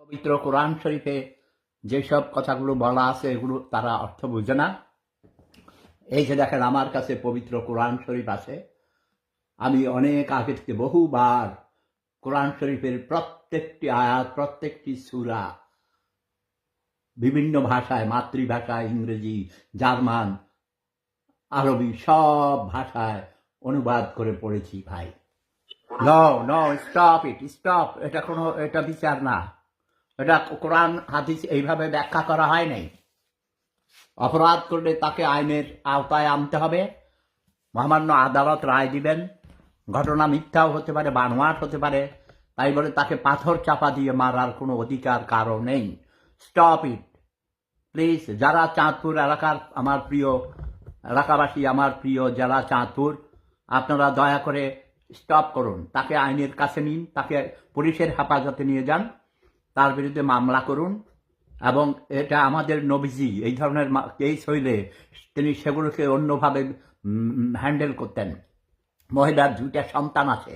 পবিত্র কোরআন শরীফে যেসব কথাগুলো বলা আছে এগুলো তারা অর্থ বুঝে না। এই যে দেখেন, আমার কাছে পবিত্র কোরআন শরীফ আছে। আমি অনেক আগে থেকে বহুবার কোরআন শরীফের প্রত্যেকটি আয়াত, প্রত্যেকটি সূরা বিভিন্ন ভাষায়, মাতৃভাষায়, ইংরেজি, জার্মান, আরবি সব ভাষায় অনুবাদ করে পড়েছি ভাই। No no, stop it, stop. এটা বিচার না। এটা কোরআন হাদিস এইভাবে ব্যাখ্যা করা হয় নাই। অপরাধ করলে তাকে আইনের আওতায় আনতে হবে। মহামান্য আদালত রায় দিবেন। ঘটনা মিথ্যাও হতে পারে, বানোয়াট হতে পারে, তাই বলে তাকে পাথর চাপা দিয়ে মারার কোনো অধিকার কারো নেই। Stop it please. যারা চাঁদপুর এলাকার আমার প্রিয় এলাকাবাসী, আমার প্রিয় জেলা চাঁদপুর, আপনারা দয়া করে স্টপ করুন। তাকে আইনের কাছে নিন, তাকে পুলিশের হেফাজতে নিয়ে যান, তার বিরুদ্ধে মামলা করুন। এবং এটা আমাদের নবীজি এই ধরনের কেস হইলে তিনি সেগুলোকে অন্যভাবে হ্যান্ডেল করতেন। মহিলার 2টা সন্তান আছে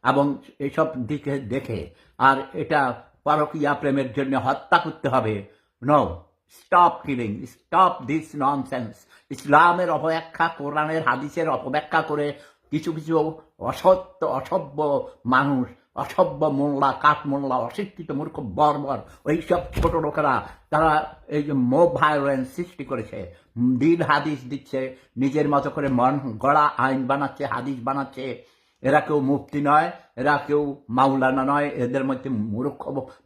এবং এইসব দিকে দেখে আর এটা পরকীয়া প্রেমের জন্য হত্যা করতে হবে। No, stop killing, stop this nonsense. ইসলামের অপব্যাখ্যা, কোরআনের হাদিসের অপব্যাখ্যা করে কিছু কিছু অসত্য অসভ্য মানুষ, অসভ্য মোল্লা, কাঠ মোল্লা, অশিক্ষিত মূর্খ বর্বর ওইসব ছোট লোকেরা, তারা এই যে মোব ভায়োলেন্স সৃষ্টি করেছে, দিন হাদিস দিচ্ছে, নিজের মতো করে মন গড়া আইন বানাচ্ছে, হাদিস বানাচ্ছে। এরা কেউ মুফতি নয়, এরা কেউ মাওলানা নয়, এদের মধ্যে মূর্খ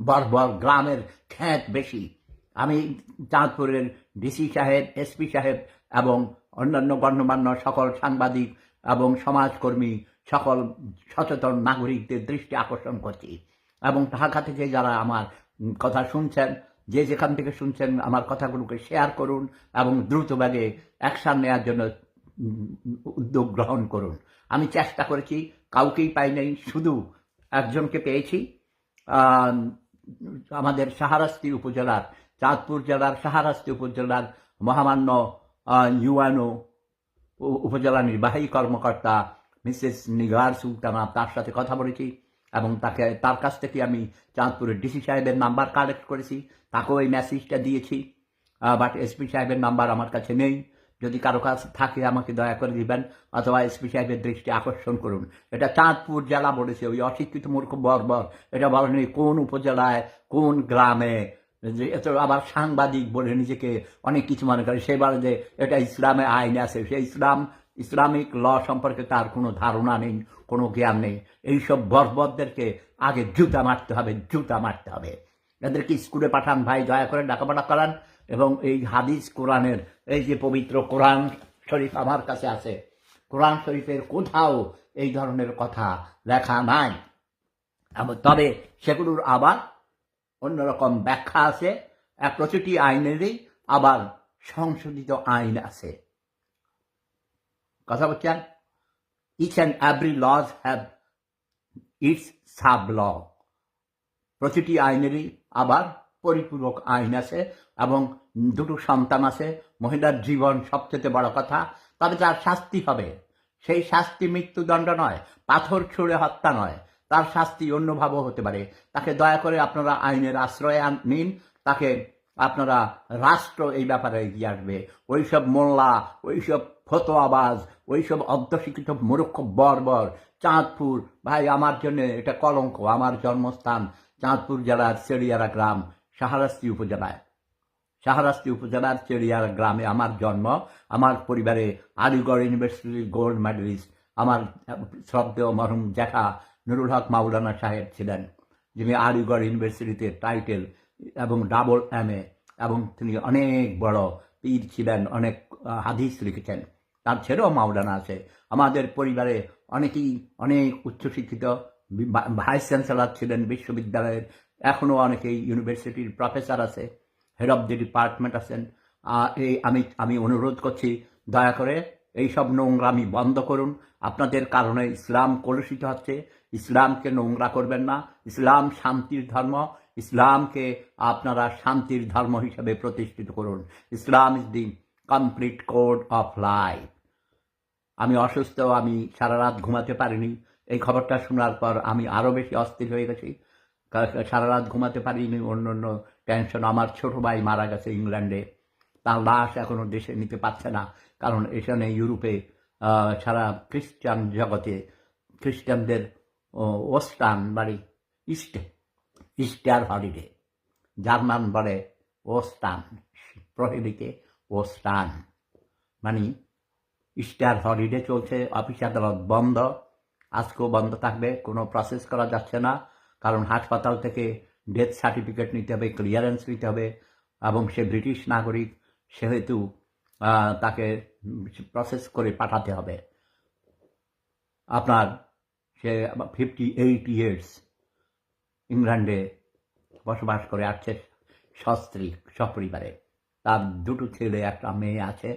বর্বর গ্রামের খ্যাত বেশি। আমি চাঁদপুরের ডিসি সাহেব, এসপি সাহেব এবং অন্যান্য গণ্যমান্য সকল সাংবাদিক এবং সমাজকর্মী, সকল সচেতন নাগরিকদের দৃষ্টি আকর্ষণ করছি। এবং ঢাকা থেকে যারা আমার কথা শুনছেন, যে যেখান থেকে শুনছেন, আমার কথাগুলোকে শেয়ার করুন এবং দ্রুতবেগে অ্যাকশন নেওয়ার জন্য উদ্যোগ গ্রহণ করুন। আমি চেষ্টা করেছি, কাউকেই পাই নাই, শুধু একজনকে পেয়েছি। আমাদের শাহরাস্তি উপজেলার, চাঁদপুর জেলার শাহরাস্তি উপজেলার মহামান্য ইউএনও উপজেলা নির্বাহী কর্মকর্তা মিসেস নিগার সুলতানা, তার সাথে কথা বলেছি এবং তার কাছ থেকে আমি চাঁদপুরের ডিসি সাহেবের নাম্বার কালেক্ট করেছি, তাকেও এই মেসেজটা দিয়েছি। বাট এসপি সাহেবের নাম্বার আমার কাছে নেই। যদি কারো কাছে থাকে আমাকে দয়া করে দিবেন, অথবা এসপি সাহেবের দৃষ্টি আকর্ষণ করুন। এটা চাঁদপুর জেলা বলেছে, ওই অশিক্ষিত মূর্খ বর্বর এটা বলেনি কোন উপজেলায়, কোন গ্রামে। যে এত আবার সাংবাদিক বলে নিজেকে অনেক কিছু মনে করে, সে বলে যে এটা ইসলামে আইন আছে, সে ইসলামিক ল সম্পর্কে তার কোনো ধারণা নেই, কোনো জ্ঞান নেই। এইসব বর্বরদেরকে আগে জুতা মারতে হবে, জুতা মারতে হবে। এদেরকে স্কুলে পাঠান ভাই, দয়া করে লেখাপড়া করান। এবং এই হাদিস কোরআনের, এই যে পবিত্র কোরআন শরীফ আমার কাছে আছে, কোরআন শরীফের কোথাও এই ধরনের কথা লেখা নাই। তবে সেগুলোর আবার অন্যরকম ব্যাখ্যা আছে। প্রতিটি আইনেরই আবার সংশোধিত আইন আছে। কথা বলছেন? Each and every laws have its sub law. প্রতিটি আইনেরই আবার পরিপূরক আইন আছে এবং 2টো সন্তান আছে। মহিলার জীবন সবচেয়ে বড় কথা, তবে তার শাস্তি হবে। সেই শাস্তি মৃত্যুদণ্ড নয়, পাথর ছুঁড়ে হত্যা নয়, তার শাস্তি অন্যভাবেও হতে পারে। তাকে দয়া করে আপনারা আইনের আশ্রয় নিন। তাকে আপনারা, রাষ্ট্র এই ব্যাপারে এগিয়ে আসবে। ওইসব মোল্লা, ওইসব ফতোয়াবাজ, ওইসব অর্ধশিক্ষিত মূর্খ বর্বর চাঁদপুর ভাই আমার জন্য এটা কলঙ্ক। আমার জন্মস্থান চাঁদপুর জেলার চেড়িয়ারা গ্রাম, শাহরাস্তি উপজেলায়। শাহরাস্তি উপজেলার চেড়িয়ারা গ্রামে আমার জন্ম। আমার পরিবারে আলিগড় ইউনিভার্সিটির গোল্ড মেডেলিস্ট আমার শ্রদ্ধেয় মরহুম জ্যাঠা নুরুল হক মাওলানা সাহেব ছিলেন, যিনি আলিগড় ইউনিভার্সিটিতে টাইটেল এবং ডাবল MA, এবং তিনি অনেক বড় পীর ছিলেন, অনেক হাদিস লিখেছেন। তার ছেলেও মাওলানা আছে। আমাদের পরিবারে অনেকেই অনেক উচ্চশিক্ষিত, ভাইস চ্যান্সেলর ছিলেন বিশ্ববিদ্যালয়ের, এখনও অনেকেই ইউনিভার্সিটির প্রফেসর আছে, হেড অফ দি ডিপার্টমেন্ট আছেন। আমি অনুরোধ করছি, দয়া করে এইসব নোংরামি বন্ধ করুন। আপনাদের কারণে ইসলাম কলুষিত হচ্ছে। ইসলামকে নোংরা করবেন না। ইসলাম শান্তির ধর্ম। ইসলামকে আপনারা শান্তির ধর্ম হিসেবে প্রতিষ্ঠিত করুন। Islam is the complete code of life. আমি অসুস্থ, আমি সারা রাত ঘুমাতে পারিনি। এই খবরটা শোনার পর আমি আরও বেশি অস্থির হয়ে গেছি, সারা রাত ঘুমাতে পারিনি, অন্য অন্য টেনশন। আমার ছোট ভাই মারা গেছে ইংল্যান্ডে, তার লাশ এখনো দেশে নিতে পারছে না, কারণ এখানে ইউরোপে সারা খ্রিস্টান জগতে খ্রিস্টানদের ওস্টান বাড়ি ইস্টার হলিডে, জার্মান বলে ওস্টান, প্রহিলিতে ওস্টান, মানে ইস্টার হলিডে চলছে, অফিস আদালত বন্ধ, আজকেও বন্ধ থাকবে, কোনো প্রসেস করা যাচ্ছে না, কারণ হাসপাতাল থেকে ডেথ সার্টিফিকেট নিতে হবে, ক্লিয়ারেন্স নিতে হবে, এবং সে ব্রিটিশ নাগরিক, সেহেতু তাকে প্রসেস করে পাঠাতে হবে। আপনার সে 58 ইয়ার্স ইংল্যান্ডে বসবাস করে আসছে সস্ত্রী সপরিবারে। তার দুটো ছেলে একটা মেয়ে আছে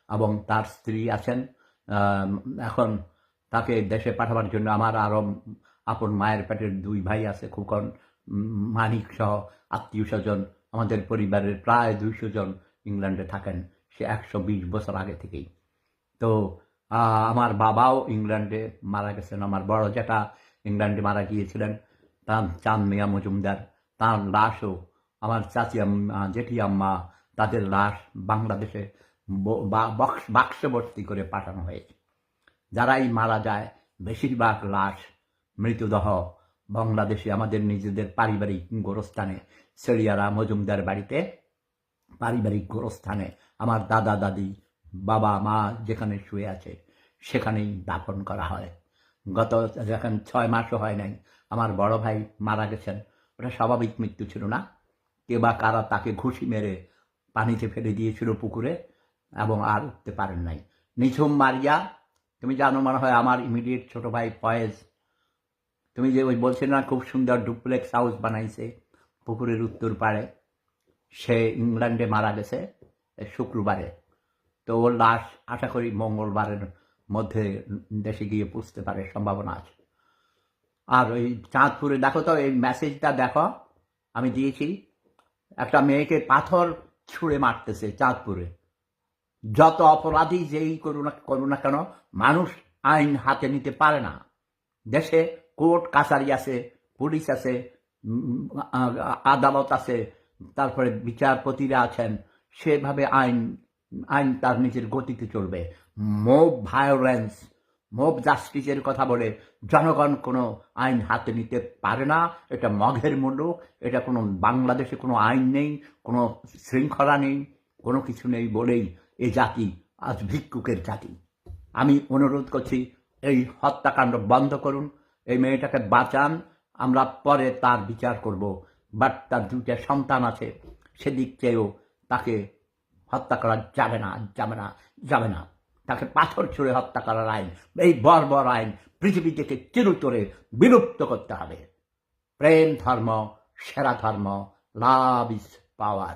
এবং তার স্ত্রী আছেন। এখন তাকে দেশে পাঠাবার জন্য আমার আরও আপন মায়ের পেটের 2 ভাই আছে, খোকন, মানিক সহ আত্মীয় স্বজন, আমাদের পরিবারের প্রায় 200 জন ইংল্যান্ডে থাকেন, সে 120 বছর আগে থেকেই। তো আমার বাবাও ইংল্যান্ডে মারা গেছেন, আমার বড় যেটা ইংল্যান্ডে মারা গিয়েছিলেন, তার চাঁদ মিয়া মজুমদার, তার লাশও আমার চাচি আম্মা, জেঠি আম্মা, তাদের লাশ বাংলাদেশে বাক্সে ভর্তি করে পাঠানো হয়েছে। যারাই মারা যায় বেশিরভাগ লাশ মৃতদেহ বাংলাদেশে আমাদের নিজেদের পারিবারিক গোরস্থানে, সেরিয়ারা মজুমদার বাড়িতে পারিবারিক গোরস্থানে আমার দাদা দাদি বাবা মা যেখানে শুয়ে আছে সেখানেই দাফন করা হয়। গত যখন 6 মাসও হয় নাই আমার বড় ভাই মারা গেছেন, ওটা স্বাভাবিক মৃত্যু ছিল না, কে বা কারা তাকে ঘুষি মেরে পানিতে ফেলে দিয়েছিল পুকুরে, এবং আর উঠতে পারেন নাই। নিঝুম মারিয়া, তুমি জানো মনে হয়, আমার ইমিডিয়েট ছোট ভাই ফয়েজ, তুমি যে ওই বলছিলে না খুব সুন্দর ডুপ্লেক্স হাউস বানাইছে পুকুরের উত্তর পাড়ে, সে ইংল্যান্ডে মারা গেছে শুক্রবারে। তো ওর লাশ আশা করি মঙ্গলবারের মধ্যে দেশে গিয়ে পুষতে পারে, সম্ভাবনা আছে। আর ওই চাঁদপুরে দেখো তো, এই মেসেজটা দেখো আমি দিয়েছি, একটা মেয়েকে পাথর ছুঁড়ে মারতেছে চাঁদপুরে। যত অপরাধী যেই করুন না কেন, মানুষ আইন হাতে নিতে পারে না। দেশে কোর্ট কাছারি আছে, পুলিশ আছে, আদালত আছে, তারপরে বিচারপতিরা আছেন, সেভাবে আইন তার নিজের গতিতে চলবে। মোব ভায়োলেন্স, মোব জাস্টিসের কথা বলে জনগণ কোনো আইন হাতে নিতে পারে না। এটা মঘের মুলুক, এটা কোনো বাংলাদেশে কোনো আইন নেই, কোনো শৃঙ্খলা নেই, কোনো কিছু নেই বলেই এই জাতি আজ ভিক্ষুকের জাতি। আমি অনুরোধ করছি, এই হত্যাকাণ্ড বন্ধ করুন, এই মেয়েটাকে বাঁচান, আমরা পরে তার বিচার করব। বাট তার 2টা সন্তান আছে, সেদিক চেয়েও তাকে হত্যা করা যাবে না, যাবে না, যাবে না। তাকে পাথর ছুঁড়ে হত্যা করার আইন, এই বর্বর আইন পৃথিবী থেকে চিরতরে বিলুপ্ত করতে হবে। প্রেম ধর্ম সেরা ধর্ম, লাভ ইজ পাওয়ার।